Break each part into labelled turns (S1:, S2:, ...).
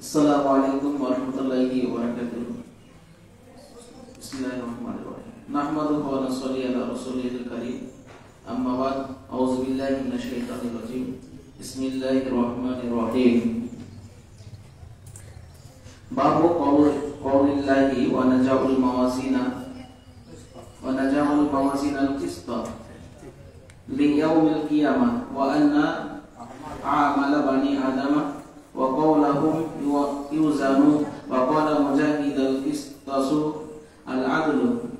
S1: Assalamualaikum warahmatullahi wabarakatuh. Bismillahirrahmanirrahim. Nahmaduhu wa nusalli ala rasulihil karim. Amma ba'd. A'udzu billahi minasyaitonir rajim. Bismillahirrahmanirrahim. Babu qaulillahi wa naj'alul mawazina al-qista li yaumil qiyamah wa anna a'mala bani adama wa qawlahum yuzanu wa qala mujahid al-qistasu al-adlu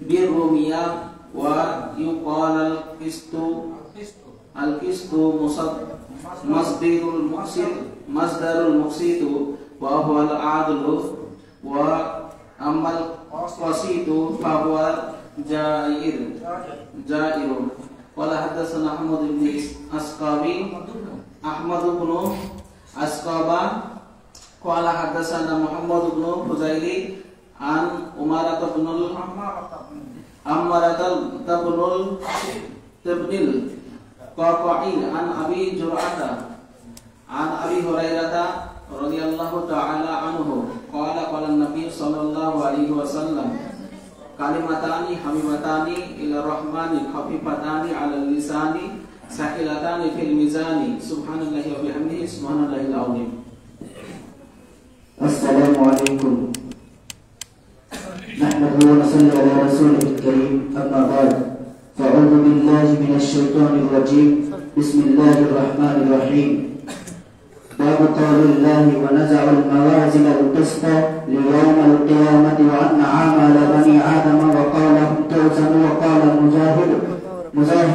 S1: birrumiya wa yuqala al-qistu masdarul muqsitu wa huwa al-adlu wa amal qasitu fa huwa jairun. Qala hadatsana Ahmad bin Asqaba qala hadatsana Muhammad bin Fuzaili an Umarah bin Tabnil Qaqai an Abi Jur'ata an Abi Hurairah radhiyallahu ta'ala anhu qala an-nabiy sallallahu alaihi wasallam kalimatani habibatani ila rahmani khafifatani 'ala lisani sahilatani fil mizani subhanallahi wa bihamdihi subhanallahil azim.
S2: Assalamualaikum. Nahmaduhu wa nusalli ala rasulihil karim. Amma ba'd. Fa'udzu billahi minasy syaithanir rajim. Bismillahirrahmanirrahim. Babu qaulillahi wa naz'al mawazina al-qista li yawmil qiyamati wa anna 'amala bani adama wa qala tawzanu wa qala mujahid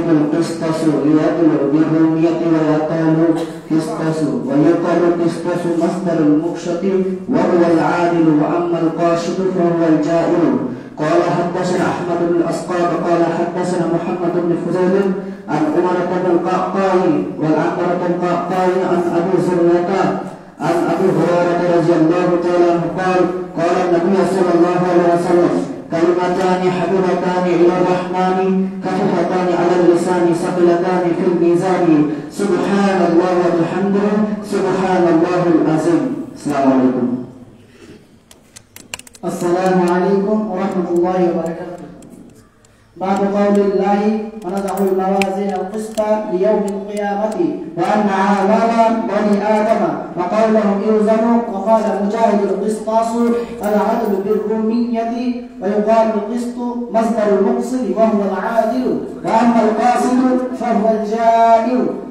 S2: al-qistasu liyadlu birrumiyati wa yaqalu qistasu wa yuqalu qistasu masdarul muqshati wa huwa al-'adil wa amma al-qashitu fa huwa al-ja'ir. Qala hadatsana Ahmad bin Asqab qala hadatsana Muhammad bin Fuzail an Umarah bin Qaqai wal Amrah bin Qaqai an Abi Zur'ata an Abi Hurairah radhiyallahu ta'ala anhu qala an-nabiy sallallahu alaihi wasallam kalimatani habibatani ila rahmani kafifatani 'ala al-lisani saqilatani fil mizani subhanallah wa bihamdihi subhanallahil azim. Assalamualaikum.
S3: Assalamualaikum warahmatullahi wabarakatuh. Babu qaulillahi wa nad'u al-mawazin al-qista li yawmil qiyamati wa anna 'amala bani adama wa qawluhum yuzanu wa qala mujahid al-qistasu al-'adlu bir-rumiyyati wa yuqalu al-qistu masdarul muqsid wa huwa al-'adil wa amma al-qasid fa huwa al-ja'ir.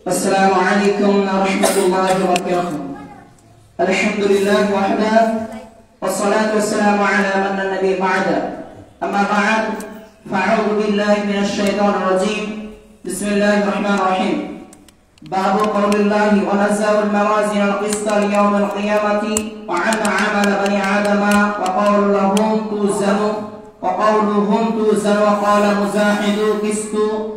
S1: Assalamualaikum warahmatullahi wabarakatuh. Alhamdulillah wahda wassalatu wassalamu ala man la nabiyya ba'da. Amma ba'd, fa'udzu billahi minasy syaithanir rajim. Bismillahirrahmanirrahim. Babu qaulillahi wa nazza'ul mawazin al-qista li yawmil qiyamati wa 'anna 'amala bani adama wa qawluhum tuzanu wa qala muzahidu qistu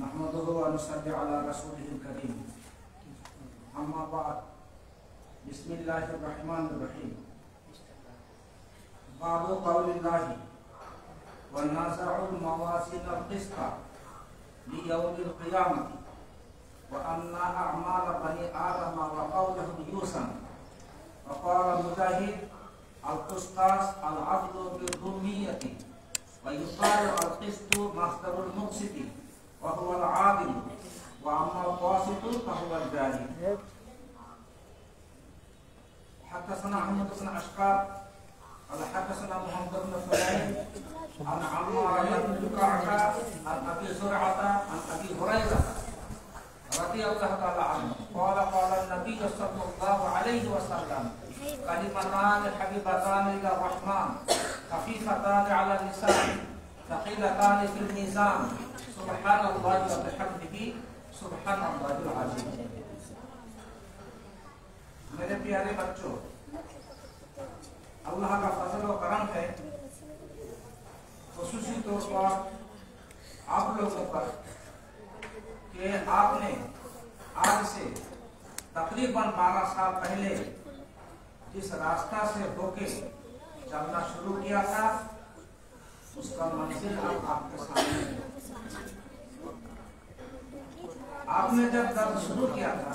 S4: नहमदुहु व नुसल्ली अला रसूलिहिल करीम। अम्मा बाद। बिस्मिल्लाहिर रहमानिर रहीम। बाबु कौलिल्लाहि व नज़अुल मवाज़िनल क़िस्ता लियौमिल क़ियामति व अन्ना अअमाल बनी आदम व क़ौलहुम यूसन व क़ाल मुजाहिद अल क़िस्तास अल अदलु बिर्रुमिय्यति व युक़ालु अल क़िस्तु मस्दरुल मुक़सिति वहुव अल-आदिल व अम्मा अल-क़ासितु फहुव अल-जाहिल। हदसना अहमद बिन अशकार क़ाल हदसना मुहम्मद बिन फुलैल अन अम्मार बिन कअका अन अबी ज़ुरअता अन अबी हुरैरा रज़ियल्लाहु तआला अन्हु क़ाल क़ाल नबी सल्लल्लाहु अलैहि वसल्लम कलिमतान हबीबतान इला रहमान खफीफतान अला लिसान थक़ीलतान फिल मीज़ान सुब्हानल्लाह व बिहम्दिही सुब्हानल्लाहिल अज़ीम। मेरे प्यारे बच्चों, अल्लाह का फजल और करम है खुसूसी तौर पर आप लोगों पर कि आपने आज से तकरीबन 12 साल पहले जिस रास्ता से होके चलना शुरू किया था उसका मंजिल अब आपके सामने है। आपने जब दर्द शुरू किया था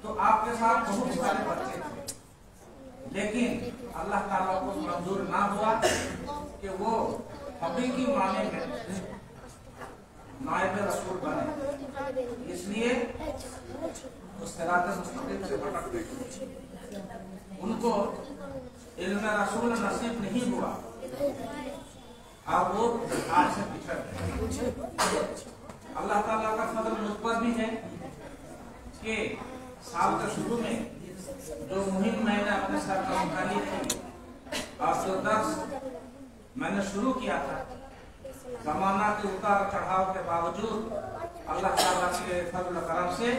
S4: तो आपके साथ बहुत सारे बच्चे थे, लेकिन अल्लाह ताला को मंजूर ना हुआ कि वो हकीकी माने में नायब रसूल बने, इसलिए उस सिरात मुस्तकीम से भटक गए। उनको इल्म रसूल नसीब नहीं हुआ और वो आज से पिछड़ गए। अल्लाह ताला का फजल मुझ पर भी है कि साल के शुरू में जो मुहिम मैंने अपने सर पर उठानी थी और जो दर्स मैंने शुरू किया था, ज़माना के उतार चढ़ाव के बावजूद अल्लाह ताला के फजल करम से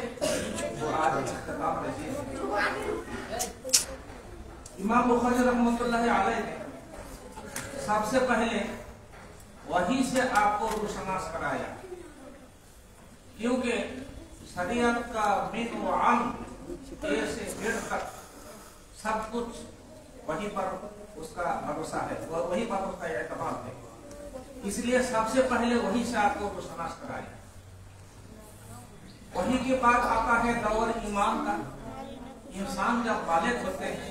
S4: वो आज इख्तिताम रसीद है। इमाम बुखारी रहमतुल्लाहि अलैह ने सबसे पहले वही से आपको रुशनास कराया, क्योंकि शरीयत का मिन व अन ए से जेड तक सब कुछ वही पर उसका भरोसा है, वही पर उसका एतमाद है, इसलिए सबसे पहले वही से आपको रुशनास कराया। वही के बाद आता है दौर ईमान का। इंसान जब बालिग होते हैं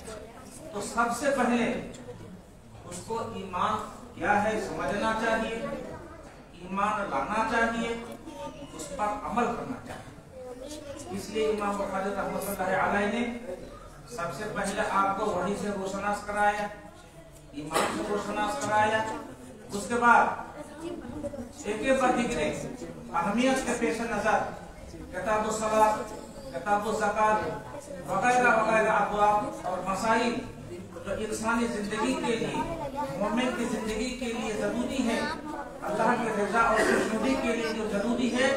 S4: तो सबसे पहले उसको ईमान क्या है समझना चाहिए, ईमान लाना चाहिए, उस पर अमल करना चाहिए। इसलिए इमाम बुखारी रहमतुल्लाहि अलैह ने सबसे पहले आपको वही से रोशनास कराया, ईमान से रोशनास कराया। उसके बाद एक बदिगरे अहमियत के पेश नजर किताब सलात, किताब ज़कात वगैरह वगैरह अबवाब और मसाइल जो इंसानी जिंदगी के लिए, मोमिन की जिंदगी के लिए जरूरी है, अल्लाह की रजा और खुशनुदी के लिए जो जरूरी है,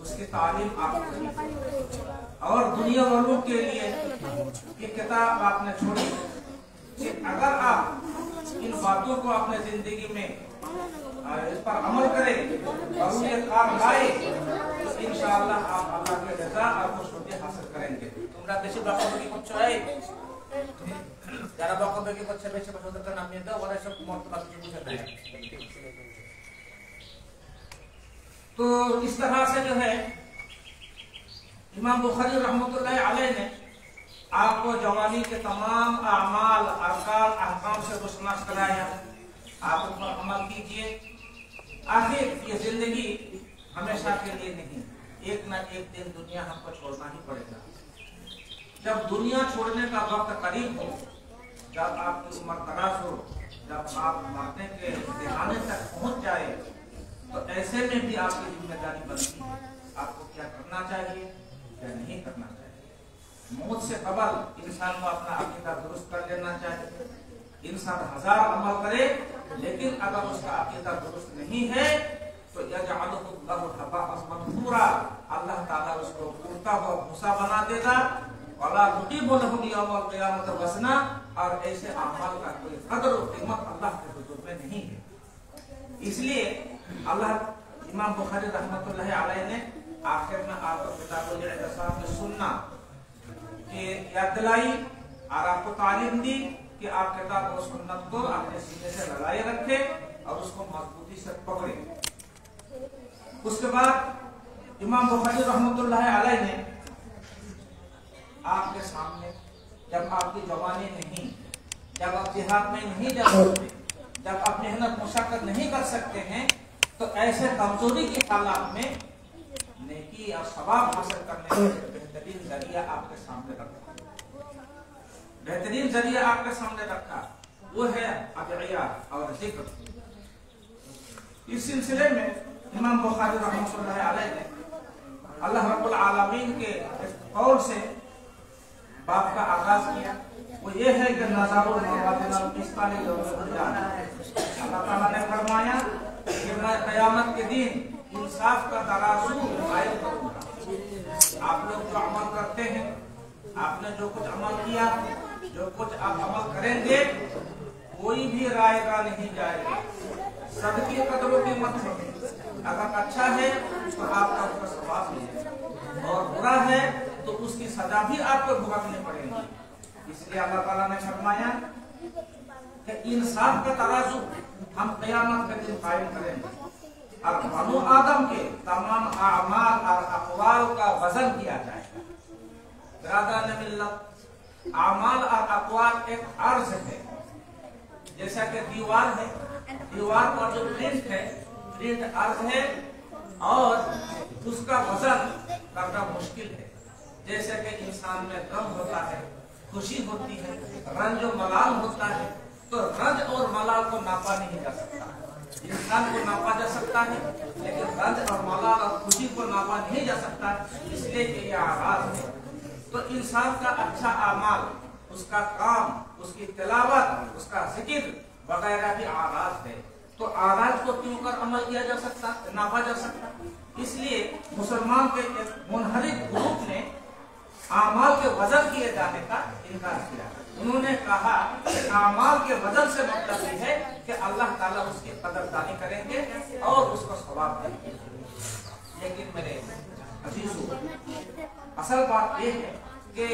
S4: उसकी तालीम आपको करनी चाहिए। और दुनिया वालों के लिए ये किताब आपने छोड़ी कि अगर आप इन बातों को अपने जिंदगी में इस पर अमल करें और उन्हें काम लाए तो इंशाअल्लाह आप अल्लाह की रजा और खुशनुदी हासिल करेंगे। তোমরা বেশি বকবকি করছো, যারা বকবকি করছে বেশি ওদেরকে নামিয়ে দাও, ওরা সব মর্তবা কিছু বুঝে নেয়। तो इस तरह से जो है इमाम बुखारी रहमतुल्लाहि अलैह ने आपको जवानी के तमाम अमाल अरकान अहकाम से रुशनास कराया, आप उन पर अमल कीजिए। आखिर ये जिंदगी हमेशा के लिए नहीं, एक न एक दिन दुनिया हमको छोड़ना ही पड़ेगा। जब दुनिया छोड़ने का वक्त करीब हो, जब आपकी उम्र दराज हो, जब आप मरने के दिहाने तक पहुंच जाए, तो ऐसे में भी आपकी जिम्मेदारी बनती है आपको क्या करना चाहिए, क्या नहीं करना चाहिए। मौत से कबल इंसान को अपना अकीदा दुरुस्त कर लेना चाहिए। इंसान 1000 अमल करे, लेकिन अगर उसका अकीदा दुरुस्त नहीं है तो यजअलुहु हबाअन मंसूरा, अल्लाह ताला उसको उड़ता हुआ भूसा बना देगा। वला तुक़ीमु लहुम यौमल क़ियामत वज़ना, और ऐसे अमल का कोई कदर और कीमत अल्लाह के हुजूर में नहीं है। इसलिए अल्लाह इमाम बुखारी रहमतुल्लाहि अलैहि ने आखिर में आपको किताबुल इअ्तिसाम में सुन्ना कि याद दिलाई और आपको तालीम दी कि आप किताब और सुन्नत को अपने सीने से लगाए रखें और उसको मजबूती से पकड़े। उसके बाद इमाम बुखारी रहमतुल्लाहि अलैहि ने आपके सामने, जब आपकी जवानी नहीं, जब आप जिहाद में नहीं जा सकते, जब आप मेहनत मुशक्कत नहीं कर सकते हैं, तो ऐसे कमजोरी की हालात में नेकी और सवाब हासिल करने का बेहतरीन जरिया आपके सामने रखा, बेहतरीन जरिया आपके सामने रखा, वो है अदइया और जिक्र। इस सिलसिले में इमाम बुखारी रहमतुल्लाहि अलैहि ने अल्लाह रब्बुल आलमीन के कौल से बाप का आगाज किया। वो ये है कि नज़ारुल मवाज़िनुल क़िस्ता लियौमिल क़ियामा, अल्लाह ताला ने फरमाया कि मैं क़यामत के दिन इंसाफ का तराजू कायम करूंगा। आप लोग जो अमल करते हैं, आपने जो कुछ अमल किया, जो कुछ आप अमल करेंगे, कोई भी रायगा नहीं जाएगा। सबकी कदरों की मत है। अगर अच्छा है तो आपका उसका सवाब मिलेगा, और बुरा है तो उसकी सजा भी आपको भुगतनी पड़ेगी। इसलिए अल्लाह ताला ने फरमाया कि इंसाफ का तराजू हम क़यामत के दिन कायम करेंगे और बनु आदम के तमाम अमाल और अक़वाल का वजन किया जाएगा। बिरादरान मिल्लत, अमाल और अक़वाल एक अर्ज है, जैसा कि दीवार है, दीवार पर जो प्रिंट है, प्रिंट अर्ज है और उसका वजन करना मुश्किल है। जैसे कि इंसान में गम होता है, खुशी होती है, रंज और मलाल होता है, तो रंज और मलाल को नापा नहीं जा सकता। इंसान को नापा जा सकता है, लेकिन रंज और मलाल और खुशी को नापा नहीं जा सकता, इसलिए कि यह आगाज है। तो इंसान का अच्छा अमाल, उसका काम, उसकी तिलावत, उसका जिक्र वगैरह भी आगाज है। तो आगाज को क्यों कर अमल किया जा सकता, नापा जा सकता। इसलिए मुसलमान के एक मुनहरिफ ग्रुप ने आमाल के वजन किए जाने का इनकार किया। उन्होंने कहा कि आमाल के वजन से मतलब ये है कि अल्लाह ताला उसकी कदरदानी करेंगे और उसको सवाब देंगे। लेकिन मेरे अजीजों, असल बात यह है कि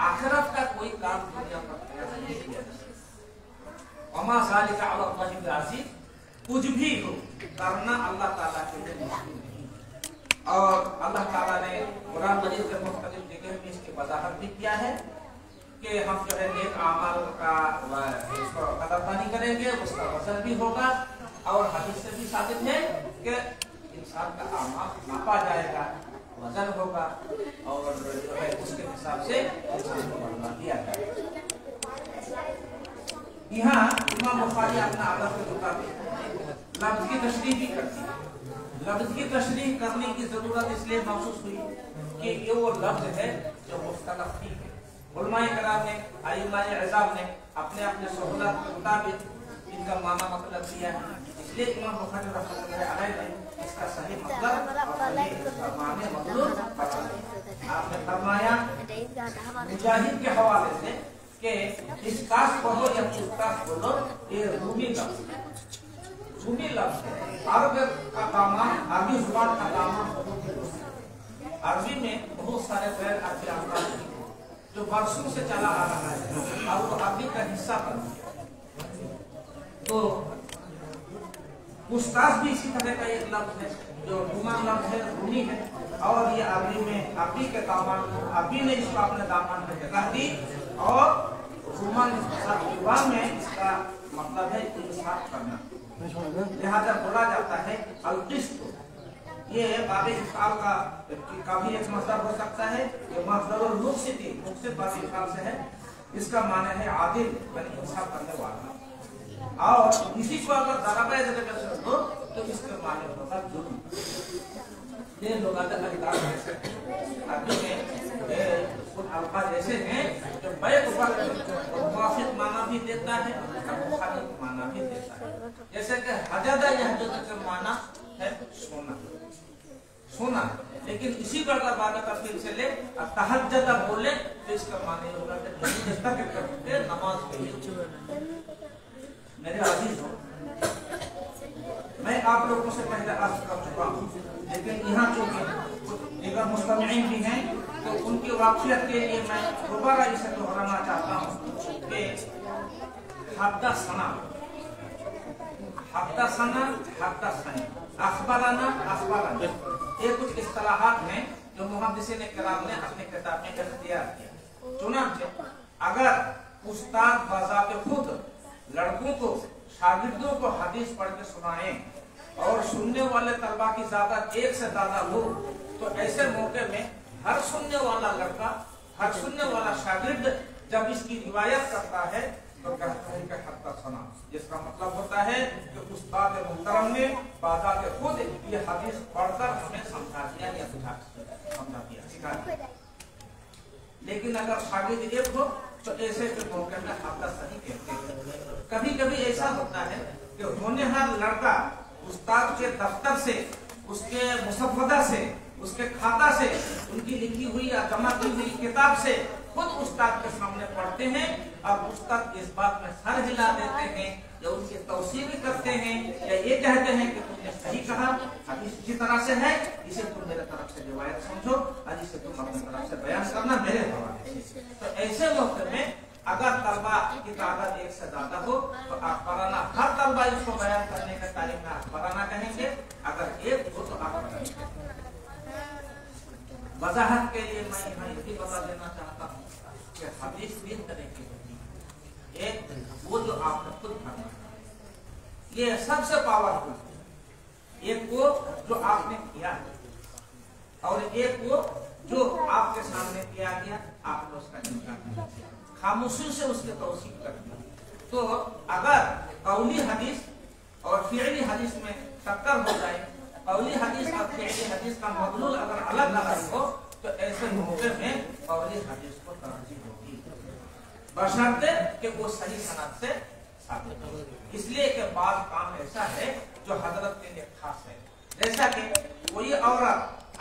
S4: आखिरत का कोई काम दुनिया पर नहीं किया जा सकता। वमा ज़ालिका अला अल्लाहि बिअज़ीज़, कुछ भी हो करना अल्लाह ताला के लिए मुश्किल नहीं। और अल्लाह ताला ने कुरान मजीद के मुख्तलिफ जगह में इसकी वजाहत भी किया है कि हम जो है नेक अमाल का उसको कदरदानी करेंगे, उसका वजन भी होगा। और हदीस से भी साबित है कि इंसान का अमाल नापा जाएगा, वजन होगा और जो है उसके हिसाब से इंसान को बदला दिया जाएगा। यहाँ इमाम बुखारी अपना आदत के मुताबिक लफ्ज की तशरीह भी करती है। लफ्ज की तशरीह करने की जरूरत इसलिए महसूस हुई कि ये वो लफ्ज है जो मुख्तलफ ही है। उलमाए कराम ने, आइम्माए इज़ाम ने अपने अपने सहूलत के मुताबिक इनका माना मतलब दिया है। इसलिए इमाम बुखारी रहमतुल्लाहि अलैहि ने इसका सही मतलब और सही माने मतलब आपने फरमाया मुजाहिद के हवाले से कि इसकास पढ़ो या पुस्तास बोलो, ये रूमी लफ्ज है। रूमी लफ्ज है। अरब का कामान, अरबी जुबान का कामान बहुत ही है। अरबी में बहुत सारे गैर अरबी अल्फाज जो बरसों से चला आ रहा है और वो अरबी का हिस्सा बन गया। तो पुस्तास भी इसी तरह का एक लफ्ज है जो रूमा लफ्ज है, रूमी है। और ये अभी में अभी के दामन अभी ने इसको अपने दामन में जगह दी और विवाह में इसका मतलब है इंसाफ करना। लिहाजा बोला जाता है अल-क़िस्त। ये बाबे हिसाब का भी एक मसदर हो सकता है, ये मसदर मुक़सित बाबे हिसाब से है। इसका माने है आदिल, यानी इंसाफ करने वाला। और इसी को अगर दराबे जगह दो तो इसके माने होगा जुल्म। ये लोग अधिकार अभी में कुछ अल्फाज ऐसे हैं जो बैक पर मुआफ़िक़ माना भी देता है और मुखालिफ माना भी देता है। जैसे कि हजदा यहजुद का माना है सोना, लेकिन इसी प्रकार बात का फिर से ले तहज्जुद बोले तो इसका माने होगा कि नमाज के लिए। मेरे अजीज हो, मैं आप लोगों से पहले अर्ज कर चुका हूँ, लेकिन यहाँ चूंकि दीगर मुस्तमिईन भी हैं तो उनकी वाक़ियत के लिए मैं दोबारा इसे दोहराना चाहता हूँ कि हद्दा सना, अखबाराना ये कुछ इस्तिलाहात हैं जो मुहद्दिसीन किराम ने अपने किताब में इख्तियार किया। चुनांचे अगर उस्ताद बाज़ाते खुद लड़कों को शागिर्दों को हदीस पढ़ के सुनाएं और सुनने वाले तलबा की ज्यादा एक से ज्यादा हो तो ऐसे मौके में हर सुनने वाला लड़का, हर सुनने वाला शागिर्द जब इसकी रिवायत करता है तो कहता है कि हद्दा सना, जिसका मतलब होता है कि उस्ताद मुहतरम ने बाज़ात खुद ये हदीस पढ़कर हमें समझा दिया या सिखा दिया। लेकिन अगर शागिर्द एक हो तो ऐसे के मौके में हद्दा सही कहते हैं। कभी कभी ऐसा होता है कि होनहार लड़का उस्ताद के दफ्तर से, उसके मुसव्वदा से, उसके खाता से, उनकी लिखी हुई या जमा की हुई किताब से खुद उस्ताद के सामने पढ़ते हैं और उस्ताद इस बात में सर हिला देते हैं या उनकी तौसीफ करते हैं या ये कहते हैं कि तुमने सही कहा, हदीस इसी तरह से है, इसे तुम मेरे तरफ से रिवायत समझो और इसे तुम अपनी तरफ से बयान करना मेरे हवाले से। तो ऐसे वक्त में अगर तलबा की तादाद एक से ज्यादा हो तो अखबाराना, हर तलबा इसको बयान करने का तारीफ में अखबाराना कहेंगे, अगर एक हो तो अखबाराना। वजाहत के लिए मैं यहाँ ये भी बता देना चाहता हूँ कि हदीस तीन तरह की होती है। एक वो जो आपने खुद पढ़ा, ये सबसे पावरफुल, एक वो जो आपने किया और एक वो जो आपके सामने किया गया, आपने उसका इनकार किया, खामोशी से उसके तौसीफ कर दिया। तो अगर कौली हदीस और फिअली हदीस में टक्कर हो जाए, कौली हदीस और फिअली हदीस का मदलूल अगर अलग अलग हो तो ऐसे मौके में कौली हदीस को तरजीह होगी, बशर्ते कि वो सही सनद से साबित हो। इसलिए कि बाद काम ऐसा है जो हजरत के लिए खास है। जैसा कि कोई औरत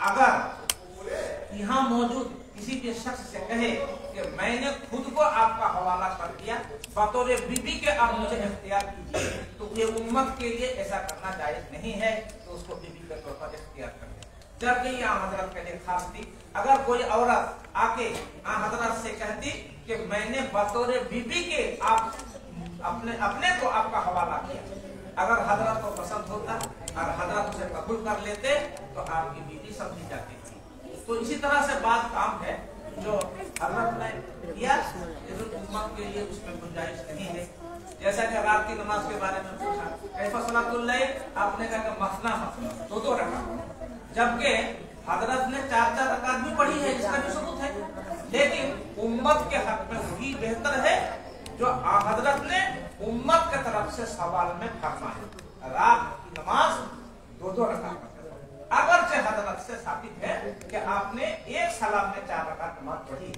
S4: अगर यहाँ मौजूद किसी भी शख्स से कहे कि मैंने खुद को आपका हवाला कर दिया बतौर बीबी के, आप मुझे इख्तियार कीजिए, तो ये उम्मत के लिए ऐसा करना जायज नहीं है, तो उसको बीबी के तौर पर इख्तियार कर दे। जबकि यहाँ हजरत के लिए खास थी। अगर कोई औरत आके हजरत से कहती कि मैंने बतौर बीबी के आप अपने को आपका हवाला किया, अगर हजरत को पसंद होता और हजरत उसे कबूल कर लेते तो आपकी बीबी समझी जाती थी। तो इसी तरह से बात काम है जो हजरत ने किया, उम्मत के लिए उसमें गुंजाइश नहीं है। जैसा कि रात की नमाज के बारे में पूछा, कैफा सलातुल लैल, आपने कहा कि मसना दो रकात, जबकि हजरत ने 4 रकात भी पढ़ी है, इसका भी सबूत है। लेकिन उम्मत के हक में वही बेहतर है जो हजरत ने उम्मत के तरफ से सवाल में फरमाया, रात की नमाज 2 रकात। अगरचे हजरत से साबित है कि आपने एक सलाम में 4 रकात नमाज पढ़ी।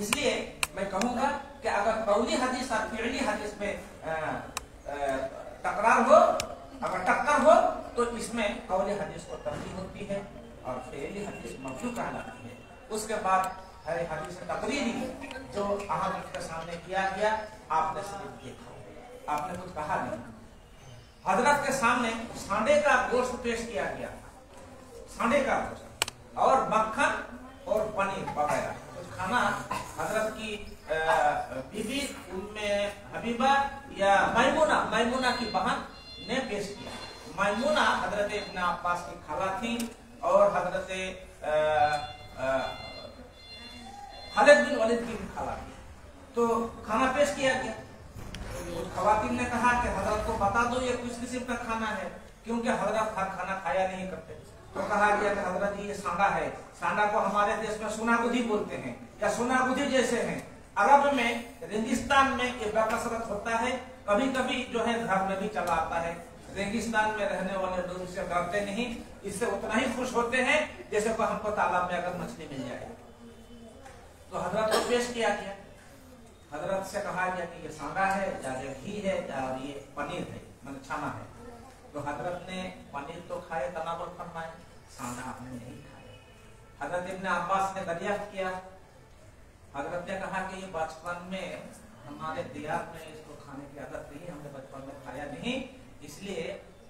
S4: इसलिए मैं कहूंगा कि अगर कौली हदीस और फिअली हदीस में टकरार हो, अगर टक्कर हो तो इसमें कौली हदीस को तरजीह होती है और फिअली हदीस मरजू कहलाती है। उसके बाद है हदीस तकरीरी जो अहम के सामने किया गया, आपने सिर्फ देखा, आपने कुछ कहा नहीं। हजरत के सामने सांडे का गोश्त पेश किया गया, सांडे का गोश्त और मक्खन और पनीर वगैरह कुछ खाना हजरत की बीबी उम्मे हबीबा या मैमुना की बहन ने पेश किया। मैमुना हजरत इब्न अब्बास की खाला थी और हजरत खालिद बिन वलीद की भी खाला थी। तो खाना पेश किया गया। तो खवातीन ने कहा कि हजरत को बता दो ये किस किस्म का खाना है, क्योंकि हजरत हर खाना खाया नहीं करते। तो कहा गया कि हजरत जी ये सांडा है। सांडा को हमारे देश में सुनागुदी बोलते हैं या सुनागुदी जैसे हैं। अरब में रेगिस्तान में ये बेकसरत होता है, कभी कभी जो है घर में भी चला आता है। रेगिस्तान में रहने वाले लोग इससे डरते नहीं, इससे उतना ही खुश होते हैं जैसे को हमको तालाब में अगर मछली मिल जाए। तो हजरत को पेश किया गया। हजरत से कहा गया कि ये सांडा है या घी है या ये पनीर है, मतलब छाना है। तो हजरत ने पनीर तो खाए, तनावुल फरमाए, सांडा आपने नहीं खाया। हजरत इब्ने अब्बास ने दरियाफ्त किया। हजरत ने कहा कि ये बचपन में हमारे दियात में इसको खाने की आदत नहीं, हमने बचपन में खाया नहीं, इसलिए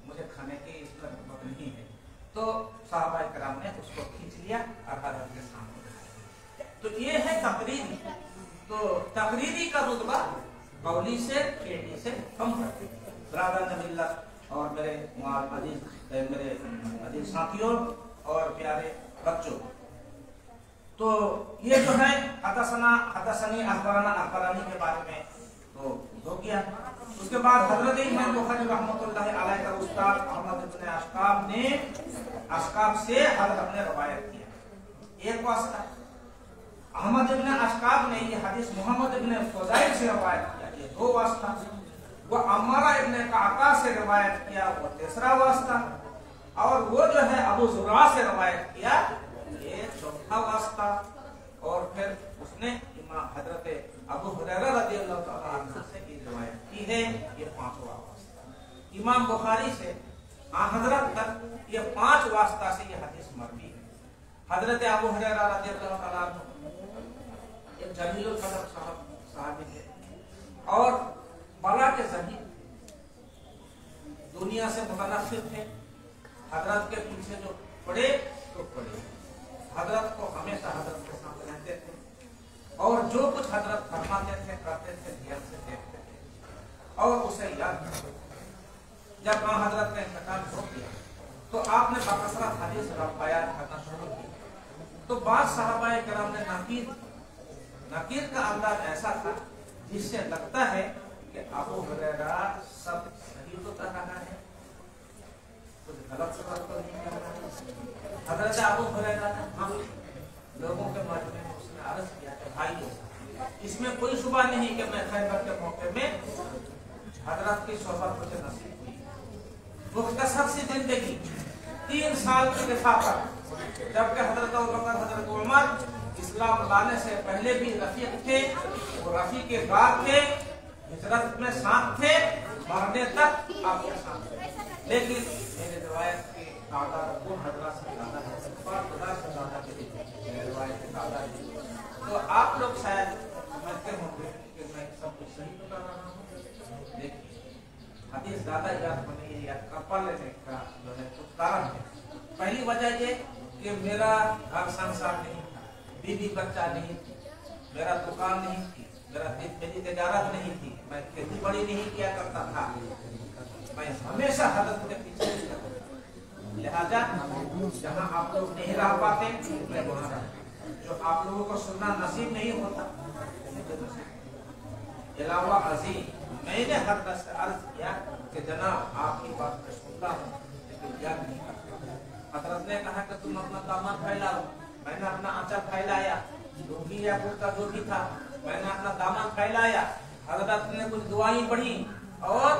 S4: मुझे खाने की इसका नौबत नहीं है। तो सहाबाए किराम ने उसको खींच लिया और हजरत के सामने खाया। तो ये है तकरीरी। तो तकरीरी का रुतबा कौली से फेडी से कम करती है। बरादरान मिल्लत और मेरे अजीज साथियों और प्यारे बच्चों, तो ये जो है हदसनी अखबाराना अखबारानी के बारे में तो हो गया। उसके बाद हजरत इमाम बुखारी रहमतुल्लाह अलैह का उस्ताद अहमद इब्न अशकाब ने अशकाब से हजरत ने रवायत किया। एक वास्ता अहमद इब्न अशकाब ने ये हदीस मोहम्मद इब्न फुज़ैल से रवायत किया, ये दो वास्ता। वो अम्मारा इब्न काका से रवायत किया, वो तीसरा वास्ता। और वो जो है अबू ज़ुरा से रवायत किया, ये चौथा वास्ता। और फिर उसने इमाम हजरत अबू हुरैरा रज़ियल्लाहु तआला अन्हु से ये रवायत की है, ये पांचवा वास्ता। इमाम बुखारी से हजरत तक ये पांच वास्ता से ये हदीस मरवी है। हजरत अबू हुरैरा रज़ियल्लाहु तआला अन्हु एक जलीलुल कदर साहबी थे और बला के ज़हीर, दुनिया से मुतनफ़िर थे। हजरत के पीछे जो पड़े तो पड़े, हजरत को हमेशा हजरत के साथ रहते थे और जो कुछ हजरत फरमाते थे करते थे ध्यान से देखते थे और उसे याद करते थे। जब हजरत ने इंतकाल हो गया तो आपने बकसरत हदीस रवायात करना शुरू की। तो बाद सहाबाए किराम ने नकीर का अंदाज ऐसा था जिससे लगता है कि अबू हुरैरा सब सही तो कर रहा है, कुछ गलत सवाल तो नहीं कर रहा है। हजरत अबू हुरैरा ने हम लोगों के मजमे में उसने अर्ज किया कि भाई इसमें कोई शुबा नहीं कि मैं खैबर के मौके में हजरत की सोहबत मुझे नसीब हुई। मुख्तसर सी जिंदगी, 3 साल की रिफाकत, जबकि हजरत अबू बकर हजरत उमर इस्लाम लाने से पहले भी रफीक थे, वो रफीक के बाद थे, हिजरत में साथ थे, मरने तक आपके साथ थे। लेकिन मेरे रिवायत के तादाद वो हजरत से ज्यादा है, खुदा से ज्यादा मेरे रिवायत के तादाद। तो आप लोग शायद समझते होंगे कि मैं सब कुछ सही बता रहा हूँ। देखिए हदीस ज्यादा याद होने या कपा लेने का जो है कुछ कारण है। पहली वजह ये कि मेरा घर संसार नहीं था, बीवी बच्चा नहीं थी, मेरा दुकान नहीं थी, मेरी तिजारत नहीं थी, मैं खेती बड़ी नहीं किया करता था, मैं हमेशा हजरत के पीछे करता था। लिहाजा जहाँ आप लोग नहीं रह पाते मैं वहाँ रहता, जो आप लोगों को सुनना नसीब नहीं होता अलावा अजीम मैंने हजरत से अर्ज किया कि जनाब आपकी बात मैं सुनता हूँ लेकिन याद नहीं करता। हजरत ने कहा कि तुम अपना दामन फैलाओ, मैंने अपना आंचल फैलाया, लुंगी या कुर्ता जो भी था मैंने अपना दामन फैलाया। हजरत ने कुछ दुआएं पढ़ी और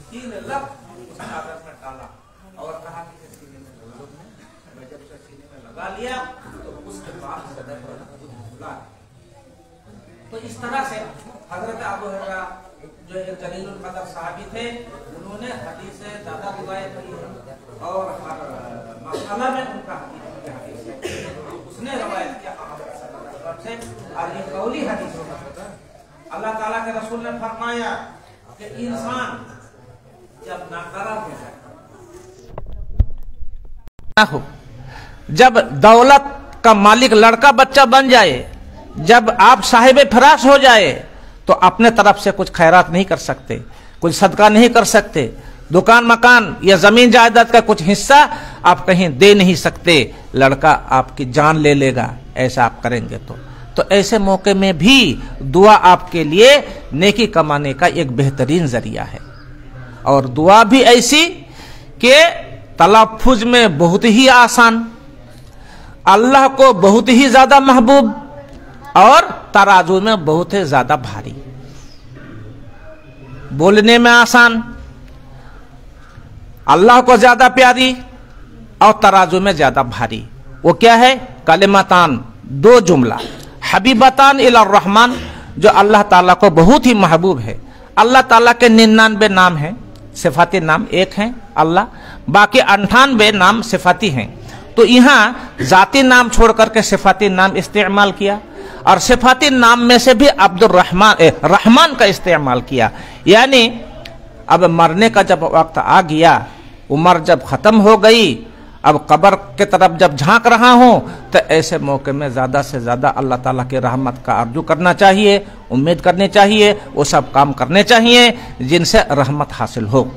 S4: 3 लफ्ज़ उस चादर में डाला और कहा कि सीने में लगा लो। मैं जब से सीने में लगा लिया तो उसके बाद सदर पर भुला। तो इस तरह से हजरत अबू हुरैरा जो एक जलीलुल कदर सहाबी थे, उन्होंने हदीस से ज्यादा रिवायत की है और हर मसला में उनका हदीस है उसने रवायत किया से। और ये कौली हदीस होगा, अल्लाह ताला के रसूल ने फरमाया कि इंसान जब नाकारा हो जाए,
S5: जब दौलत का मालिक लड़का बच्चा बन जाए, जब आप साहिब फराश हो जाए तो अपने तरफ से कुछ खैरात नहीं कर सकते, कुछ सदका नहीं कर सकते, दुकान मकान या जमीन जायदाद का कुछ हिस्सा आप कहीं दे नहीं सकते, लड़का आपकी जान ले लेगा, ऐसा आप करेंगे तो ऐसे मौके में भी दुआ आपके लिए नेकी कमाने का एक बेहतरीन जरिया है। और दुआ भी ऐसी कि तलफ्फुज में बहुत ही आसान, अल्लाह को बहुत ही ज्यादा महबूब और तराजू में बहुत ही ज्यादा भारी। बोलने में आसान, अल्लाह को ज्यादा प्यारी और तराजू में ज्यादा भारी। वो क्या है? कलिमतान, दो जुमला, हबीबतान इला रहमान, जो अल्लाह ताला को बहुत ही महबूब है। अल्लाह ताला के 99 नाम हैं, सिफाती नाम एक हैं अल्लाह, बाकी 98 नाम सिफाती हैं। तो यहाँ जाती नाम छोड़ करके सिफाती नाम इस्तेमाल किया और सिफाती नाम में से भी अब्दुर रहमान का इस्तेमाल किया। यानी अब मरने का जब वक्त आ गया, उम्र जब खत्म हो गई, अब कब्र के तरफ जब झांक रहा हूं, तो ऐसे मौके में ज्यादा से ज्यादा अल्लाह ताला की रहमत का आरजू करना चाहिए, उम्मीद करनी चाहिए, वो सब काम करने चाहिए जिनसे रहमत हासिल हो।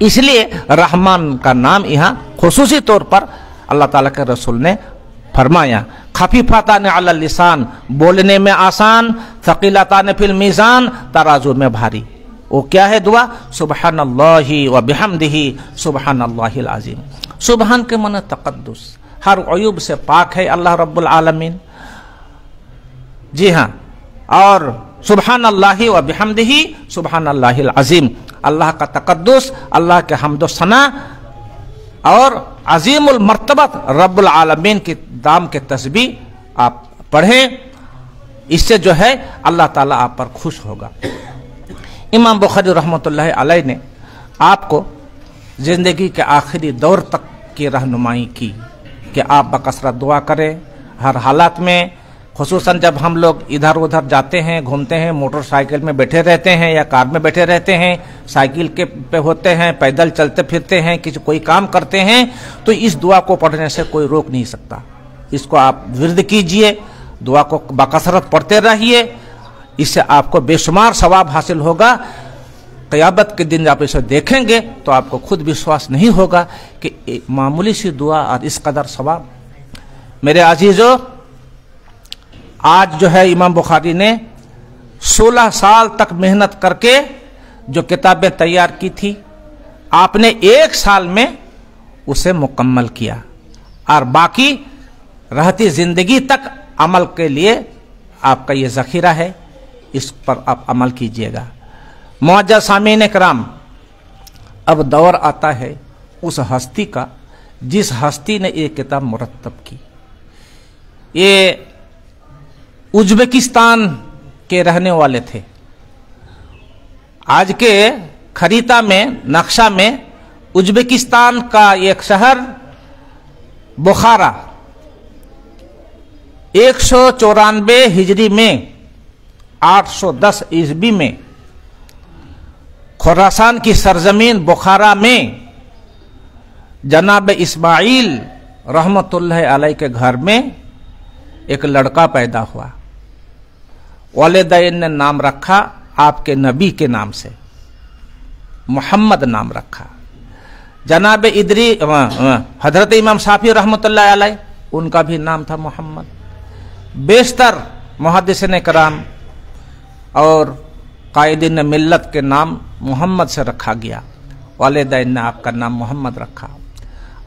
S5: इसलिए रहमान का नाम यहाँ खुसूसी तौर पर अल्लाह ताला के रसूल ने फरमाया। खफीफातान अलल लिसान, बोलने में आसान, थकीलतान फिल मीज़ान, तराजू में भारी। वो क्या है दुआ? सुबहानल्लाहि व बिहम्दिही सुबहानल्लाहिल अज़ीम। सुबहान के मन तक़द्दुस, हर अयूब से पाक है अल्लाह रब्बुल आलमीन। जी हाँ, और सुबहानल्लाहि व बिहम्दिही सुबहानल्लाहिल अज़ीम, अल्लाह का तक़द्दुस, अल्लाह के हम्दो सना और अजीमुल मर्तबत रब्बुल आलमीन की दाम के तस्बीह आप पढ़ें। इससे जो है अल्लाह ताला आप पर खुश होगा। इमाम बुखारी रहमतुल्लाह अलैह ने आपको जिंदगी के आखिरी दौर तक की रहनुमाई की कि आप बकसरत दुआ करें हर हालात में, खुसूसन जब हम लोग इधर उधर जाते हैं, घूमते हैं, मोटरसाइकिल में बैठे रहते हैं या कार में बैठे रहते हैं, साइकिल के पे होते हैं, पैदल चलते फिरते हैं, कोई काम करते हैं, तो इस दुआ को पढ़ने से कोई रोक नहीं सकता। इसको आप विर्द कीजिए, दुआ को बकसरत पढ़ते रहिए, इससे आपको बेशुमार सवाब हासिल होगा। क़यामत के दिन आप इसे देखेंगे तो आपको खुद विश्वास नहीं होगा कि मामूली सी दुआ और इस कदर सवाब। मेरे अजीजों, आज जो है इमाम बुखारी ने 16 साल तक मेहनत करके जो किताबें तैयार की थी, आपने 1 साल में उसे मुकम्मल किया और बाकी रहती जिंदगी तक अमल के लिए आपका ये ज़ख़ीरा है, इस पर आप अमल कीजिएगा। मुअज़्ज़ज़ सामीन इकराम, अब दौर आता है उस हस्ती का जिस हस्ती ने ये किताब मुरत्तब की। ये उज़्बेकिस्तान के रहने वाले थे। आज के खरीता में, नक्शा में उज़्बेकिस्तान का एक शहर बुखारा 194 हिजरी में 810 ईस्वी में खुरासान की सरजमीन बुखारा में जनाब इस्माइल रहमतुल्लाह अलैह के घर में एक लड़का पैदा हुआ। वालिदैन ने नाम रखा आपके नबी के नाम से, मोहम्मद नाम रखा। जनाब हजरत इमाम शाफी रहमतुल्लाह अलैह, उनका भी नाम था मोहम्मद। बेशतर मुहद्दिसीन कराम और कायदीन मिल्लत के नाम मोहम्मद से रखा गया। वालिदैन ने आपका नाम मोहम्मद रखा।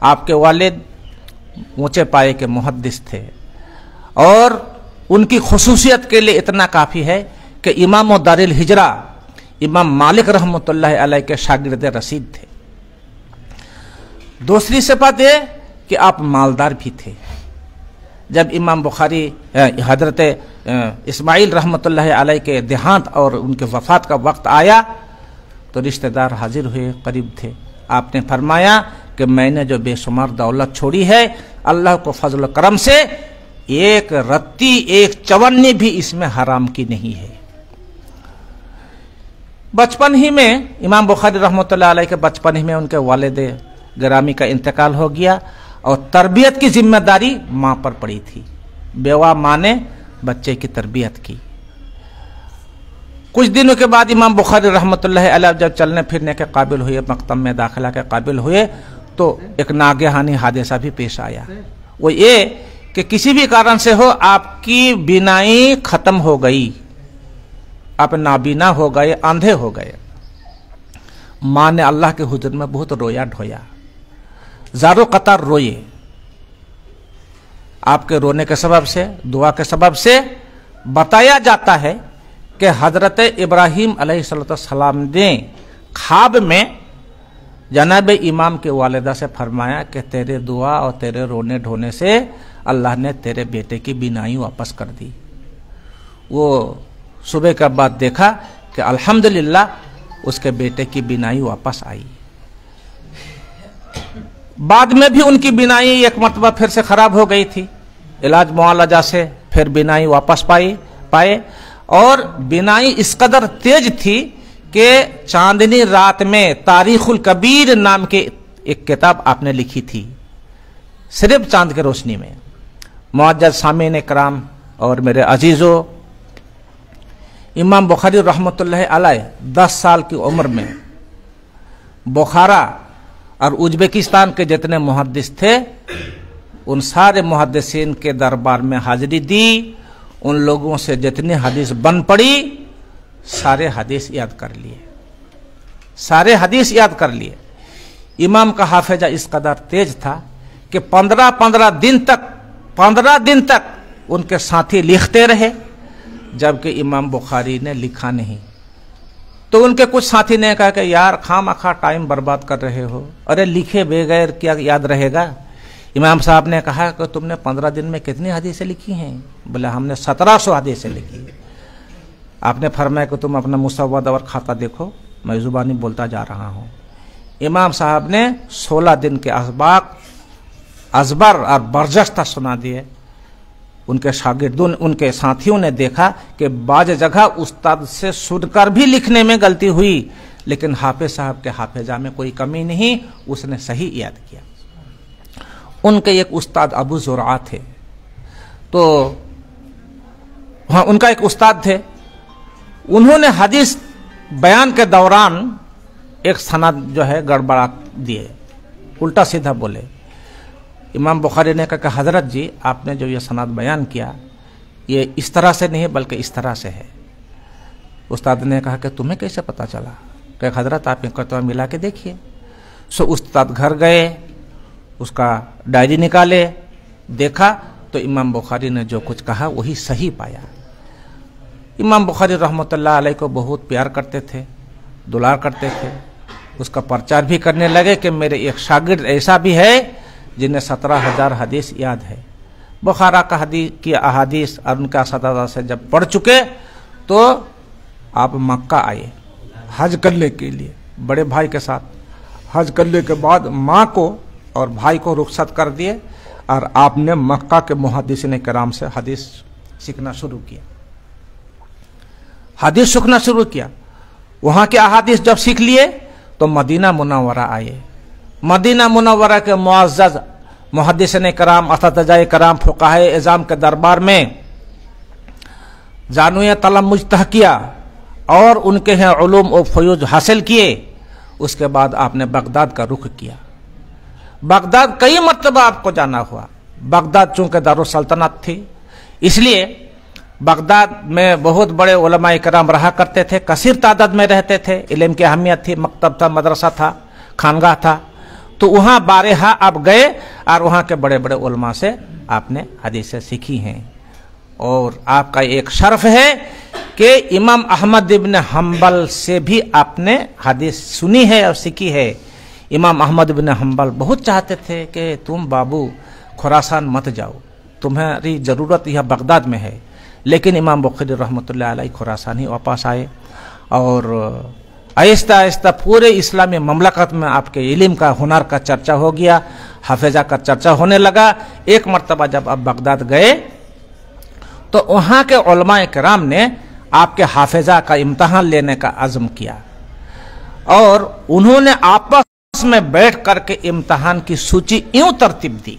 S5: आपके वालिद ऊंचे पाए के मुहद्दिस थे और उनकी खुसूसियत के लिए इतना काफ़ी है कि इमाम दारिल हिजरा इमाम मालिक रहमतुल्लाह अलैह के शागिर्द रसीद थे। दूसरी सिफत यह कि आप मालदार भी थे। जब इमाम बुखारी हजरत इस्माइल रहमतुल्लाह अलैह के देहांत और उनके वफात का वक्त आया तो रिश्तेदार हाजिर हुए, करीब थे। आपने फरमाया कि मैंने जो बेशुमार दौलत छोड़ी है, अल्लाह को फजल करम से एक रत्ती, एक चवन्नी भी इसमें हराम की नहीं है। बचपन ही में इमाम बुखारी रहमतुल्लाह अलैह के बचपन ही में उनके वालिद गिरामी का इंतकाल हो गया और तरबियत की जिम्मेदारी माँ पर पड़ी थी। बेवा माँ ने बच्चे की तरबियत की। कुछ दिनों के बाद इमाम बुखारी रहमतुल्लाह अलैह जब चलने फिरने के काबिल हुए, मकतब में दाखिला के काबिल हुए, तो एक नागहानी हादसा भी पेश आया। वो ये कि किसी भी कारण से हो आपकी बीनाई खत्म हो गई, आप नाबीना हो गए, अंधे हो गए। माँ ने अल्लाह के हुजूर में बहुत रोया ढोया, ज़ारो कतार रोए। आपके रोने के सबब से, दुआ के सबब से बताया जाता है कि हजरत इब्राहीम अलैहिस्सलाम ने ख्वाब में जनाब इमाम के वालिदा से फरमाया कि तेरे दुआ और तेरे रोने ढोने से अल्लाह ने तेरे बेटे की बीनाई वापस कर दी। वो सुबह के बाद देखा कि अल्हम्दुलिल्लाह उसके बेटे की बीनाई वापस आई। बाद में भी उनकी बीनाई एक मरतबा फिर से खराब हो गई थी, इलाज मुआलजा से फिर बीनाई वापस पाए और बीनाई इस कदर तेज थी कि चांदनी रात में तारीखुल कबीर नाम के एक किताब आपने लिखी थी, सिर्फ चांद के रोशनी में। मुअज्जज़ सामीन कराम और मेरे अजीजों, इमाम बुखारी रहमतुल्लाह अलैह 10 साल की उम्र में बुखारा और उज्बेकिस्तान के जितने मुहद्दिस थे उन सारे मुहद्दिसीन के दरबार में हाजिरी दी। उन लोगों से जितनी हदीस बन पड़ी सारे हदीस याद कर लिए, सारे हदीस याद कर लिए। इमाम का हाफिजा इस कदर तेज था कि 15 दिन तक उनके साथी लिखते रहे, जबकि इमाम बुखारी ने लिखा नहीं। तो उनके कुछ साथी ने कहा कि यार खामखा टाइम बर्बाद कर रहे हो, अरे लिखे बगैर क्या याद रहेगा। इमाम साहब ने कहा कि तुमने 15 दिन में कितनी हदीसें लिखी हैं? बोले हमने 1700 हदीसें लिखी। आपने फरमाया कि तुम अपना मुसव्वद और खाता देखो, मैं जुबानी बोलता जा रहा हूँ। इमाम साहब ने 16 दिन के अजबर और बर्जस्ता सुना दिए। उनके शागिर्दों, उनके साथियों ने देखा कि बाज जगह उस्ताद से सुनकर भी लिखने में गलती हुई, लेकिन हाफिज साहब के हाफिजा में कोई कमी नहीं, उसने सही याद किया। उनके एक उस्ताद अबू ज़ुरआ थे, तो हाँ उनका एक उस्ताद थे, उन्होंने हदीस बयान के दौरान एक सनद जो है गड़बड़ा दिए, उल्टा सीधा बोले। इमाम बुखारी ने कहा कि हजरत जी आपने जो ये सनद बयान किया ये इस तरह से नहीं बल्कि इस तरह से है। उस्ताद ने कहा कि तुम्हें कैसे पता चला? कि हजरत आप इकतवा मिला के देखिए। सो उस्ताद घर गए, उसका डायरी निकाले, देखा तो इमाम बुखारी ने जो कुछ कहा वही सही पाया। इमाम बुखारी रहमतुल्लाह अलैह को बहुत प्यार करते थे, दुलार करते थे। उसका प्रचार भी करने लगे कि मेरे एक शागिर्द ऐसा भी है जिन्हें 17,000 हदीस याद है। बुखारा का हदीस की अहादीस और उनका सदादा से जब पढ़ चुके तो आप मक्का आए हज करने के लिए, बड़े भाई के साथ। हज करने के बाद माँ को और भाई को रुखसत कर दिए और आपने मक्का के मुहद्दिसीन किराम से हदीस सीखना शुरू किया, हदीस सीखना शुरू किया। वहाँ के अहादीस जब सीख लिए तो मदीना मुनव्वरा आए। मदीना मुनव्वरा के मुअज़्ज़ज़ मुहद्दिसीन किराम, असतिज़ाए किराम, फुक़हाए इज़ाम के दरबार में जानुए तलम्मुज़ तह किया और उनके यहाँ उलूम और फ़यूज़ हासिल किए। उसके बाद आपने बगदाद का रुख किया। बगदाद कई मरतबा आपको जाना हुआ। बगदाद चूँकि दारुस सल्तनत थी, इसलिए बगदाद में बहुत बड़े उलमाए किराम रहा करते थे, कसीर तादाद में रहते थे। इल्म की अहमियत थी, मकतब था, मदरसा था, खानगाह था। तो वहाँ बारहा आप गए और वहाँ के बड़े बड़े उलमा से आपने हदीसें सीखी हैं। और आपका एक शर्फ है कि इमाम अहमद इब्न हम्बल से भी आपने हदीस सुनी है और सीखी है। इमाम अहमद इब्न हम्बल बहुत चाहते थे कि तुम बाबू खुरासान मत जाओ, तुम्हारी ज़रूरत यह बगदाद में है। लेकिन इमाम बुखारी रहमतुल्लाह अलैह खुरासान ही वापस आए और आहिस्ता आहिस्ता पूरे इस्लामी ममलकत में आपके इल्म का, हुनर का चर्चा हो गया, हाफिजा का चर्चा होने लगा। एक मरतबा जब आप बगदाद गए तो वहाँ के उलमाए किराम ने आपके हाफिजा का इम्तहान लेने का अज़्म किया और उन्होंने आपस में बैठ करके इम्तहान की सूची यूं तरतीब दी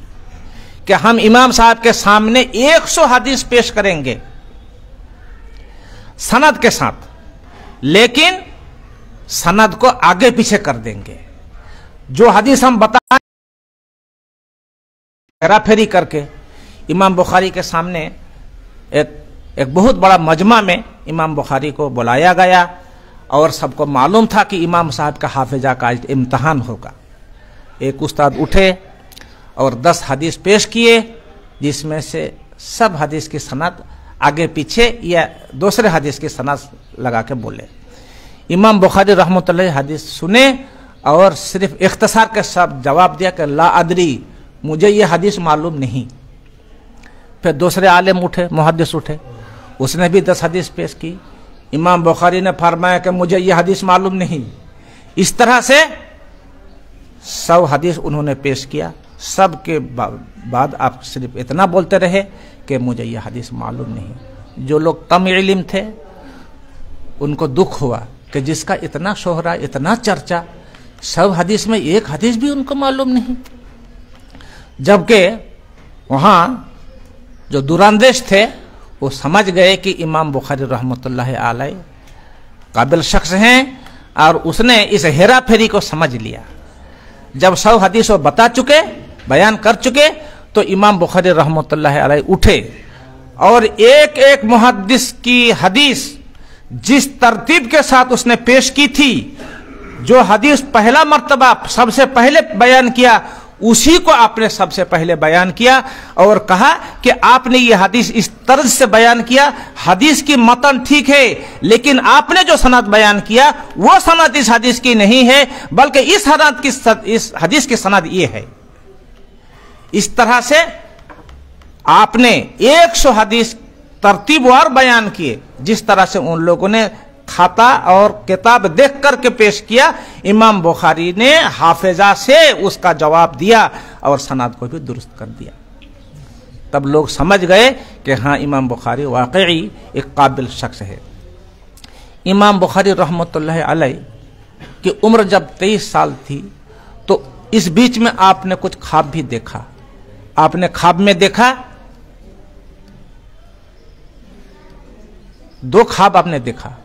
S5: कि हम इमाम साहब के सामने 100 हदीस पेश करेंगे सनद के साथ। लेकिन सनद को आगे पीछे कर देंगे। जो हदीस हम बताएं हेराफेरी करके इमाम बुखारी के सामने एक बहुत बड़ा मजमा में इमाम बुखारी को बुलाया गया और सबको मालूम था कि इमाम साहब का हाफिजा का आज इम्तहान होगा। एक उस्ताद उठे और 10 हदीस पेश किए, जिसमें से सब हदीस की सनद आगे पीछे या दूसरे हदीस की सनद लगा के बोले। इमाम बुखारी रहमतुल्लाह हदीस सुने और सिर्फ इख्तिसार के साथ जवाब दिया कि ला अदरी, मुझे ये हदीस मालूम नहीं। फिर दूसरे आलिम उठे, मुहद्दिस उठे, उसने भी 10 हदीस पेश की। इमाम बुखारी ने फरमाया कि मुझे ये हदीस मालूम नहीं। इस तरह से 100 हदीस उन्होंने पेश किया। सब के बाद आप सिर्फ इतना बोलते रहे कि मुझे यह हदीस मालूम नहीं। जो लोग कम इल्म थे उनको दुख हुआ कि जिसका इतना शोहरा, इतना चर्चा, 100 हदीस में एक हदीस भी उनको मालूम नहीं। जबकि वहाँ जो दुरांदेश थे वो समझ गए कि इमाम बुखारी रहमतुल्लाह अलैह काबिल शख्स हैं और उसने इस हेरा फेरी को समझ लिया। जब 100 हदीस वो बता चुके, बयान कर चुके, तो इमाम बुखारी रहमतुल्लाह अलैह उठे और एक एक मुहद्दिस की हदीस जिस तरतीब के साथ उसने पेश की थी, जो हदीस पहला मर्तबा सबसे पहले बयान किया, उसी को आपने सबसे पहले बयान किया और कहा कि आपने ये हदीस इस तर्ज से बयान किया, हदीस की मतन ठीक है, लेकिन आपने जो सनद बयान किया वो सनद इस हदीस की नहीं है, बल्कि इस हदीस की सनद ये है। इस तरह से आपने 100 हदीस तरतीबवार बयान किए, जिस तरह से उन लोगों ने खाता और किताब देख करके पेश किया। इमाम बुखारी ने हाफिजा से उसका जवाब दिया और सनद को भी दुरुस्त कर दिया। तब लोग समझ गए कि हाँ, इमाम बुखारी वाकई एक काबिल शख्स है। इमाम बुखारी रहमतुल्लाह अलैह की उम्र जब 23 साल थी तो इस बीच में आपने कुछ ख्वाब भी देखा। आपने ख्वाब में देखा, 2 ख्वाब आपने देखा।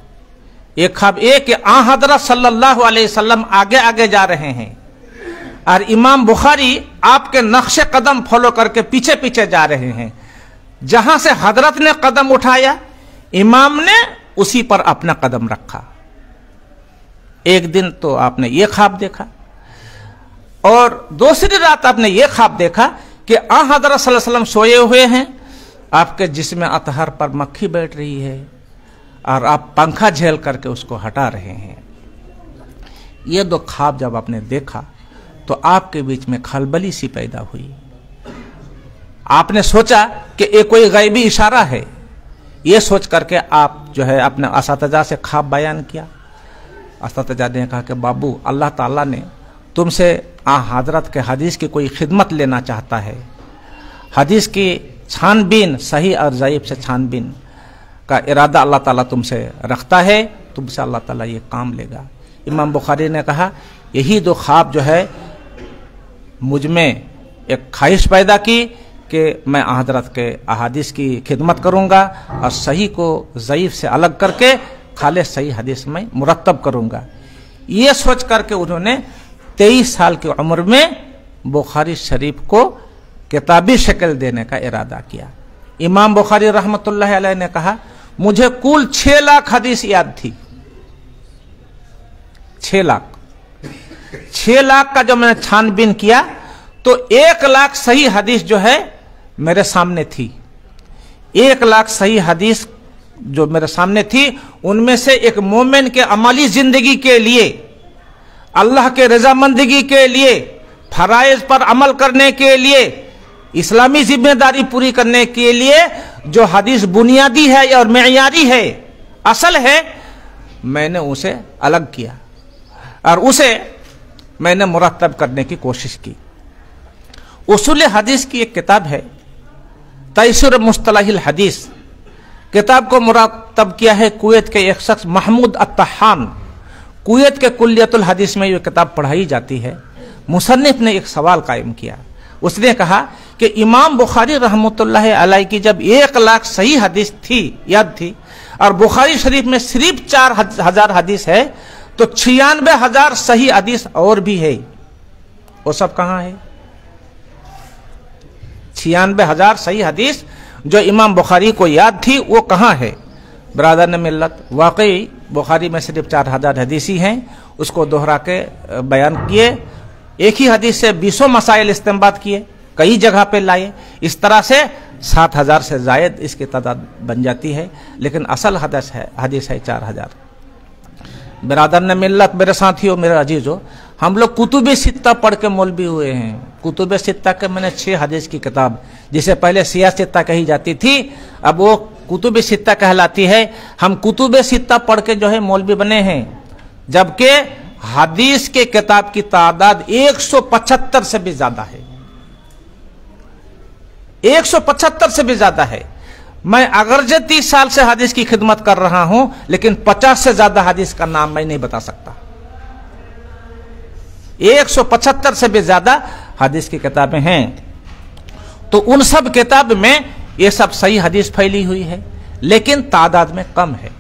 S5: एक ख्वाब कि हज़रत सल्लल्लाहु अलैहि वसल्लम आगे आगे जा रहे हैं और इमाम बुखारी आपके नक्शे कदम फॉलो करके पीछे पीछे जा रहे हैं। जहां से हजरत ने कदम उठाया, इमाम ने उसी पर अपना कदम रखा। एक दिन तो आपने ये ख्वाब देखा और दूसरी रात आपने ये ख्वाब देखा कि हजरत सल्लल्लाहु अलैहि वसल्लम सोए हुए हैं, आपके जिस्म अतहर पर मक्खी बैठ रही है और आप पंखा झेल करके उसको हटा रहे हैं। ये 2 ख्वाब जब आपने देखा तो आपके बीच में खलबली सी पैदा हुई। आपने सोचा कि ये कोई गैबी इशारा है। ये सोच करके आप जो है अपने असातिज़ा से ख्वाब बयान किया। असातिज़ा ने कहा कि बाबू, अल्लाह ताला ने तुमसे हजरत के हदीस की कोई खिदमत लेना चाहता है। हदीस की छानबीन, सही और ज़ईफ से छानबीन का इरादा अल्लाह ताला तुमसे रखता है, तुमसे अल्लाह ताला ये काम लेगा। इमाम बुखारी ने कहा, यही 2 ख्वाब जो है मुझ में एक ख्वाहिश पैदा की कि मैं हजरत के अहादीस की खिदमत करूंगा और सही को ज़ईफ से अलग करके खाले सही हदीस में मुरत्तब करूंगा। ये सोच करके उन्होंने 23 साल की उम्र में बुखारी शरीफ को किताबी शक्ल देने का इरादा किया। इमाम बुखारी रहमतुल्लाह अलैह ने कहा, मुझे कुल 6 लाख हदीस याद थी। 6 लाख का जो मैंने छानबीन किया तो 1 लाख सही हदीस जो है मेरे सामने थी। 1 लाख सही हदीस जो मेरे सामने थी, उनमें से एक मोमिन के अमली जिंदगी के लिए, अल्लाह के रजामंदगी के लिए, फराइज पर अमल करने के लिए, इस्लामी जिम्मेदारी पूरी करने के लिए जो हदीस बुनियादी है और मेयारी है, असल है, मैंने उसे अलग किया और उसे मैंने मुरत्तब करने की कोशिश की। उसूल हदीस की एक किताब है, तैसीर मुस्तलाहिल हदीस। किताब को मुरत्तब किया है कुवैत के एक शख्स महमूद अत्तहान। कुवैत के कुल्लियतुल हदीस में यह किताब पढ़ाई जाती है। मुसन्निफ ने एक सवाल कायम किया। उसने कहा कि इमाम बुखारी रहमतुल्लाह अलैह की जब 1 लाख सही हदीस थी, याद थी, और बुखारी शरीफ में सिर्फ 4000 हदीस है, तो 96,000 सही हदीस और भी है, वो सब कहां है? 96,000 सही हदीस जो इमाम बुखारी को याद थी वो कहां है? बरादर ने मिल्लत, वाकई बुखारी में सिर्फ 4000 हदीस ही हैं, उसको दोहरा के बयान किए, एक ही हदीस से 20 मसाइल इस्तेमाल किए, कई जगह पे लाए, इस तरह से 7000 से जायद इसकी तादाद बन जाती है, लेकिन असल हदीस है 4000। बिरादर ने मिल्लत, मेरे साथियों, मेरे अजीजों, हम लोग कुतुब सित्ता पढ़ के मौलवी हुए हैं। कुतुब सित्ता के मैंने 6 हदीस की किताब, जिसे पहले सिया सित्ता कही जाती थी, अब वो कुतुब सित्ता कहलाती है। हम कुतुब सित्ता पढ़ के जो है मौलवी बने हैं, जबकि हदीस के किताब की तादाद 175 से भी ज्यादा है, 175 से भी ज्यादा है। मैं अगरचे 30 साल से हदीस की खिदमत कर रहा हूं, लेकिन 50 से ज्यादा हदीस का नाम मैं नहीं बता सकता। 175 से भी ज्यादा हदीस की किताबें हैं, तो उन सब किताब में ये सब सही हदीस फैली हुई है, लेकिन तादाद में कम है।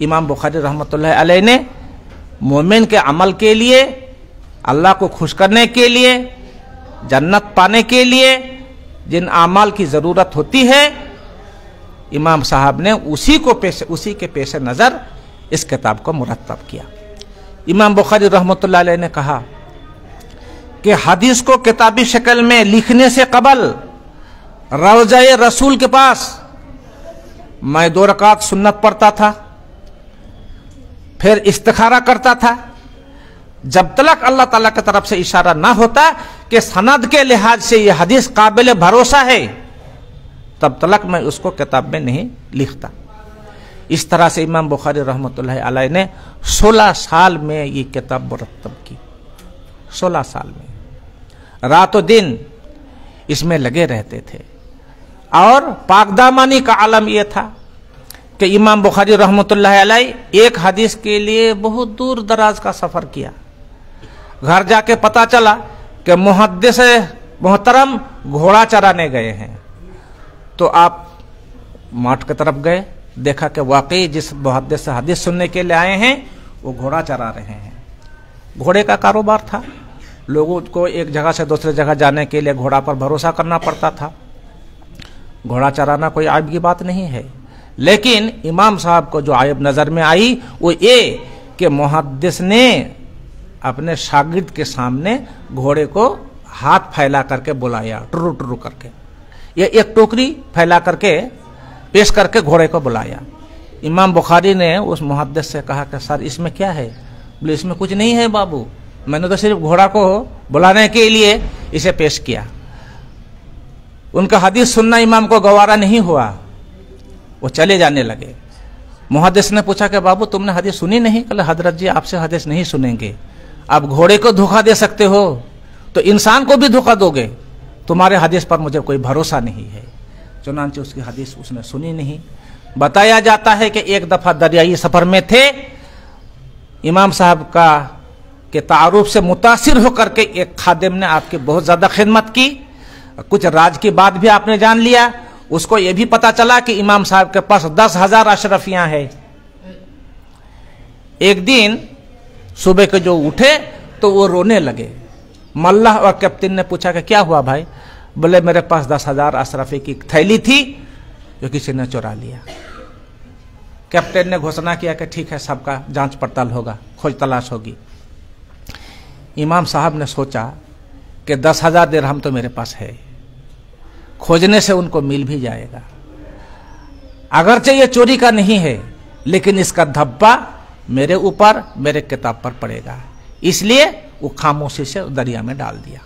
S5: इमाम बुखारी रहमतुल्लाह अलैह ने मोमिन के अमल के लिए, अल्लाह को खुश करने के लिए, जन्नत पाने के लिए जिन अमाल की जरूरत होती है, इमाम साहब ने उसी के पेश नजर इस किताब को मुरत्तब किया। इमाम बुखारी रहमतुल्लाह अलैह ने कहा कि हदीस को किताबी शक्ल में लिखने से कबल रौज़ाए रसूल के पास मैं 2 रकात सुन्नत पढ़ता था, फिर इस्तिखारा करता था। जब तक अल्लाह ताला की तरफ से इशारा ना होता कि सनद के लिहाज से यह हदीस काबिल भरोसा है, तब तक मैं उसको किताब में नहीं लिखता। इस तरह से इमाम बुखारी रहमतुल्लाह अलैह ने 16 साल में ये किताब मुरत्तब की। 16 साल में रातों दिन इसमें लगे रहते थे। और पाकदामानी का आलम यह था कि इमाम बुखारी रहमतुल्लाह अलैह एक हदीस के लिए बहुत दूर दराज का सफर किया। घर जाके पता चला कि मुहद्दिस मोहतरम घोड़ा चराने गए हैं, तो आप माठ की तरफ गए, देखा कि वाकई जिस मुहद्दिस से हदीस सुनने के लिए आए हैं वो घोड़ा चरा रहे हैं। घोड़े का कारोबार था, लोगों को एक जगह से दूसरे जगह जाने के लिए घोड़ा पर भरोसा करना पड़ता था। घोड़ा चराना कोई आयब की बात नहीं है, लेकिन इमाम साहब को जो आयब नजर में आई वो ये कि मुहद्दिस ने अपने शागिर्द के सामने घोड़े को हाथ फैला करके बुलाया, टुरु टुरु करके, ये एक टोकरी फैला करके पेश करके घोड़े को बुलाया। इमाम बुखारी ने उस मुहद्दिस से कहा कि सर इसमें क्या है? बोले इसमें कुछ नहीं है बाबू, मैंने तो सिर्फ घोड़ा को बुलाने के लिए इसे पेश किया। उनका हदीस सुनना इमाम को गवारा नहीं हुआ, वो चले जाने लगे। मुहद्दिस ने पूछा कि बाबू तुमने हदीस सुनी नहीं? कहले हजरत जी आपसे हदीस नहीं सुनेंगे। अब घोड़े को धोखा दे सकते हो तो इंसान को भी धोखा दोगे, तुम्हारे हदीस पर मुझे कोई भरोसा नहीं है। चुनांचे उसकी हदीस उसने सुनी नहीं। बताया जाता है कि एक दफा दरियाई सफर में थे, इमाम साहब का के तारुफ से मुतासिर होकर के एक खादिम ने आपकी बहुत ज्यादा खिदमत की, कुछ राज की बात भी आपने जान लिया। उसको यह भी पता चला कि इमाम साहब के पास 10,000 अशरफियां हैं। एक दिन सुबह के जो उठे तो वो रोने लगे। मल्लाह और कैप्टन ने पूछा कि क्या हुआ भाई? बोले मेरे पास 10,000 अशरफी की थैली थी जो किसी ने चुरा लिया। कैप्टन ने घोषणा किया कि ठीक है, सबका जांच पड़ताल होगा, खोज तलाश होगी। इमाम साहब ने सोचा कि 10,000 दिरहम तो मेरे पास है, खोजने से उनको मिल भी जाएगा। अगरचे ये चोरी का नहीं है, लेकिन इसका धब्बा मेरे ऊपर, मेरे किताब पर पड़ेगा, इसलिए वो खामोशी से दरिया में डाल दिया।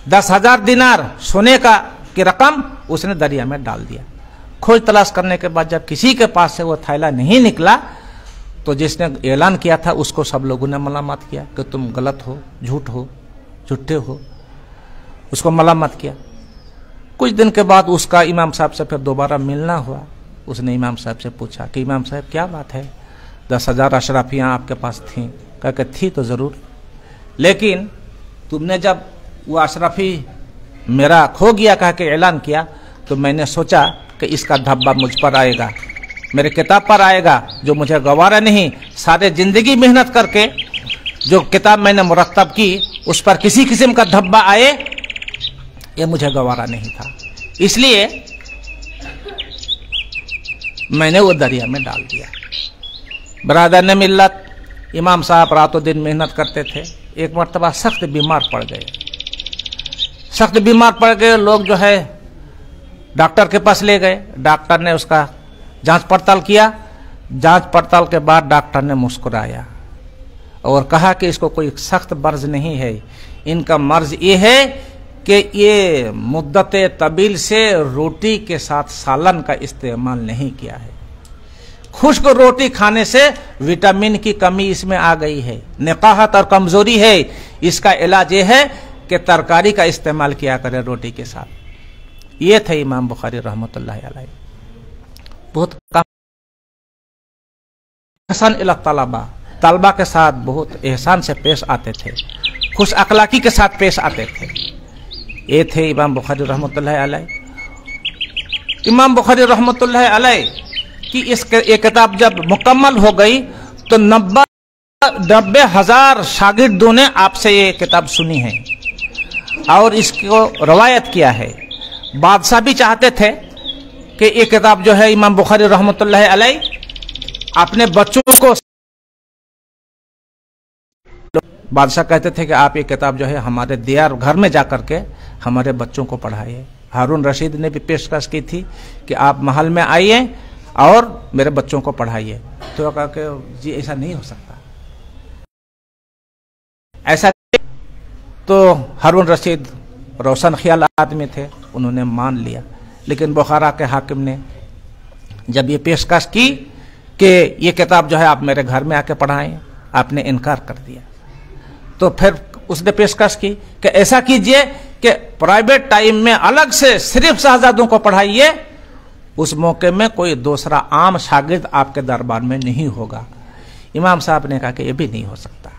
S5: 10,000 दिनार सोने की रकम उसने दरिया में डाल दिया। खोज तलाश करने के बाद जब किसी के पास से वो थैला नहीं निकला, तो जिसने ऐलान किया था उसको सब लोगों ने मलामत किया कि तुम गलत हो, झूठे हो, उसको मलामत किया। कुछ दिन के बाद उसका इमाम साहब से फिर दोबारा मिलना हुआ। उसने इमाम साहब से पूछा कि इमाम साहब क्या बात है, 10,000 अशरफियाँ आपके पास थीं? कहा कि थी तो ज़रूर, लेकिन तुमने जब वो अशरफी मेरा खो गया कहा कि ऐलान किया, तो मैंने सोचा कि इसका धब्बा मुझ पर आएगा, मेरे किताब पर आएगा, जो मुझे गवारा नहीं। सारे जिंदगी मेहनत करके जो किताब मैंने मुरत्तब की उस पर किसी किस्म का धब्बा आए, ये मुझे गवारा नहीं था। इसलिए मैंने वो दरिया में डाल दिया। बरादर ने मिल्लत, इमाम साहब रातों दिन मेहनत करते थे। एक मरतबा सख्त बीमार पड़ गए, सख्त बीमार पड़ गए। लोग जो है डॉक्टर के पास ले गए। डॉक्टर ने उसका जांच पड़ताल किया। जांच पड़ताल के बाद डॉक्टर ने मुस्कुराया और कहा कि इसको कोई सख्त मर्ज नहीं है, इनका मर्ज ये है कि ये मुद्दत तवील से रोटी के साथ सालन का इस्तेमाल नहीं किया है। खुश्क रोटी खाने से विटामिन की कमी इसमें आ गई है, निकाहत और कमजोरी है। इसका इलाज ये है कि तरकारी का इस्तेमाल किया करे रोटी के साथ। ये थे इमाम बुखारी रहमतुल्लाह अलैह। बहुत हसन इला तलबा, तलबा के साथ बहुत एहसान से पेश आते थे, खुश अखलाकी के साथ पेश आते थे। ये थे इमाम बुखारी रहमतुल्लाह अलैह। इमाम बुखारी रहमतुल्लाह अलैह कि ये किताब जब मुकम्मल हो गई तो 90 हजार शागिर्दों ने आपसे ये किताब सुनी है और इसको रवायत किया है। बादशाह भी चाहते थे कि ये किताब जो है इमाम बुखारी रहमतुल्लाह अलैह अपने बच्चों को, बादशाह कहते थे कि आप ये किताब जो है हमारे दियार घर में जाकर के हमारे बच्चों को पढ़ाइए। हारून रशीद ने भी पेशकश की थी कि आप महल में आइए और मेरे बच्चों को पढ़ाइए। तो कहा कि जी ऐसा नहीं हो सकता, ऐसा। तो हारून रशीद रोशन ख्याल आदमी थे, उन्होंने मान लिया। लेकिन बुखारा के हाकिम ने जब ये पेशकश की कि ये किताब जो है आप मेरे घर में आके पढ़ाएं, आपने इनकार कर दिया। तो फिर उसने पेशकश की कि ऐसा कीजिए कि प्राइवेट टाइम में अलग से सिर्फ शहजादों को पढ़ाइए, उस मौके में कोई दूसरा आम शागिर्द आपके दरबार में नहीं होगा। इमाम साहब ने कहा कि ये भी नहीं हो सकता,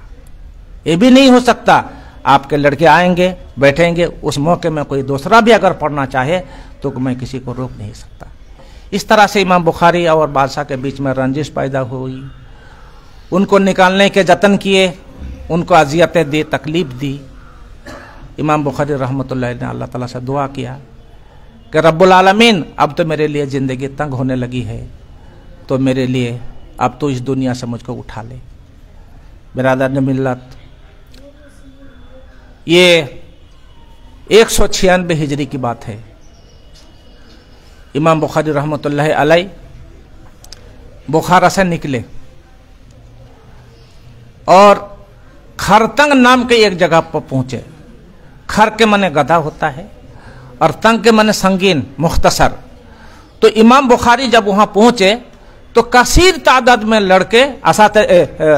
S5: ये भी नहीं हो सकता। आपके लड़के आएंगे, बैठेंगे, उस मौके में कोई दूसरा भी अगर पढ़ना चाहे तो मैं किसी को रोक नहीं सकता। इस तरह से इमाम बुखारी और बादशाह के बीच में रंजिश पैदा हुई। उनको निकालने के जतन किए, उनको अजियतें दी, तकलीफ दी। इमाम बुखारी रहमतुल्लाह ने अल्लाह ताला से दुआ किया कि रब्बुल आलमीन, अब तो मेरे लिए ज़िंदगी तंग होने लगी है, तो मेरे लिए अब तो इस दुनिया से मुझको उठा ले। बिरादर ने मिल्लत, ये 196 हिजरी की बात है। इमाम बुखारी रहमतुल्लाह अलैह बुखारा से निकले और खरतंग नाम के एक जगह पर पहुंचे। खर के माने गधा होता है और तंग के माने संगीन, मुख्तसर। तो इमाम बुखारी जब वहां पहुंचे तो कसीर तादाद में लड़के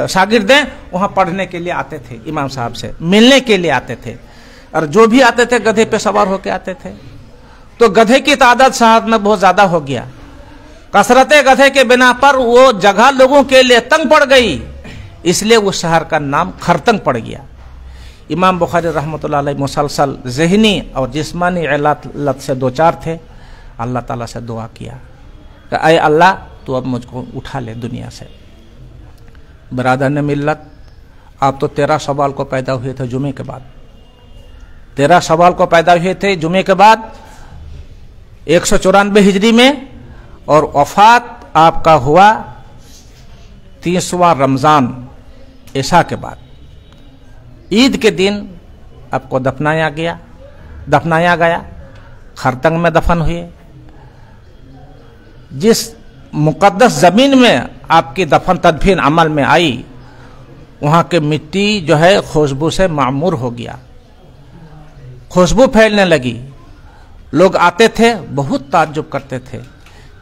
S5: शागिर्दें वहां पढ़ने के लिए आते थे, इमाम साहब से मिलने के लिए आते थे। और जो भी आते थे गधे पे सवार होके आते थे। तो गधे की तादाद शहर में बहुत ज्यादा हो गया। कसरत गधे के बिना पर वो जगह लोगों के लिए तंग पड़ गई, इसलिए उस शहर का नाम खरतंग पड़ गया। इमाम बुखारी रहमतुल्लाह अलैह मुसलसल ज़हनी और जिस्मानी इल्लत से दो चार थे। अल्लाह ताला से दुआ किया कि ऐ अल्लाह, तू अब मुझको उठा ले दुनिया से। बरादर ने मिल्लत, आप तो 13 शवाल को पैदा हुए थे जुमे के बाद। 13 शवाल को पैदा हुए थे जुमे के बाद 194 हिजरी में, और वफात आपका हुआ 30वां रमजान ईशा के बाद। ईद के दिन आपको दफनाया गया, खरतंग में दफन हुए। जिस मुकद्दस जमीन में आपकी दफन तदफीन अमल में आई, वहां के मिट्टी जो है खुशबू से मामूर हो गया, खुशबू फैलने लगी। लोग आते थे, बहुत ताज्जुब करते थे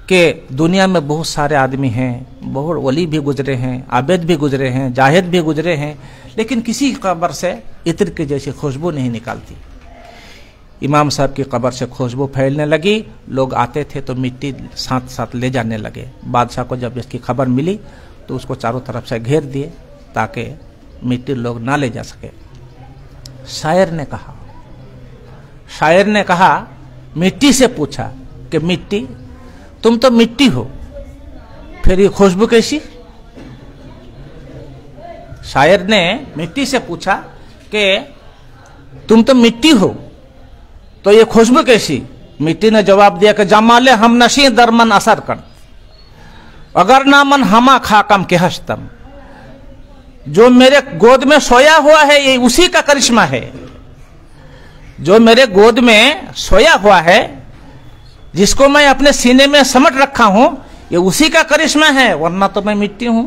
S5: कि दुनिया में बहुत सारे आदमी हैं, बहुत वली भी गुजरे हैं, आबिद भी गुजरे हैं, जाहिद भी गुजरे हैं, लेकिन किसी कब्र से इत्र की जैसी खुशबू नहीं निकालती। इमाम साहब की कब्र से खुशबू फैलने लगी। लोग आते थे तो मिट्टी साथ साथ ले जाने लगे। बादशाह को जब इसकी खबर मिली तो उसको चारों तरफ से घेर दिए ताकि मिट्टी लोग ना ले जा सके। शायर ने कहा, मिट्टी से पूछा कि मिट्टी, तुम तो मिट्टी हो, फिर ये खुशबू कैसी? शायर ने मिट्टी से पूछा कि तुम तो मिट्टी हो, तो ये खुशबू कैसी? मिट्टी ने जवाब दिया कि जमाले हम नशी दरमन असर कर, अगर ना मन हमा खाकम के हस्तम। जो मेरे गोद में सोया हुआ है ये उसी का करिश्मा है, जो मेरे गोद में सोया हुआ है, जिसको मैं अपने सीने में समट रखा हूं, ये उसी का करिश्मा है, वरना तो मैं मिट्टी हूं,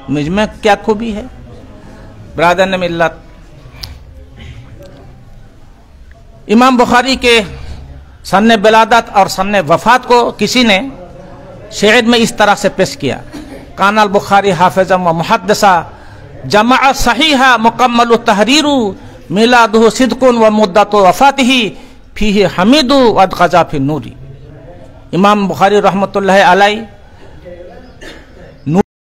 S5: मुझ में क्या खूबी है। ब्रादर मिल्लत, इमाम बुखारी के सन्ने बिलादत और सन्ने वफात को किसी ने शेर में इस तरह से पेश किया, कानल बुखारी हाफिज़म व मुहद्दिसा जमा सहीहा मुकम्मल तहरीरु मिलादुहु सिद्कुन व मुद्दतु वफातिही फीही हमीदु व ग़ज़ा फी नूरी। इमाम बुखारी रहमतुल्लाह अलैह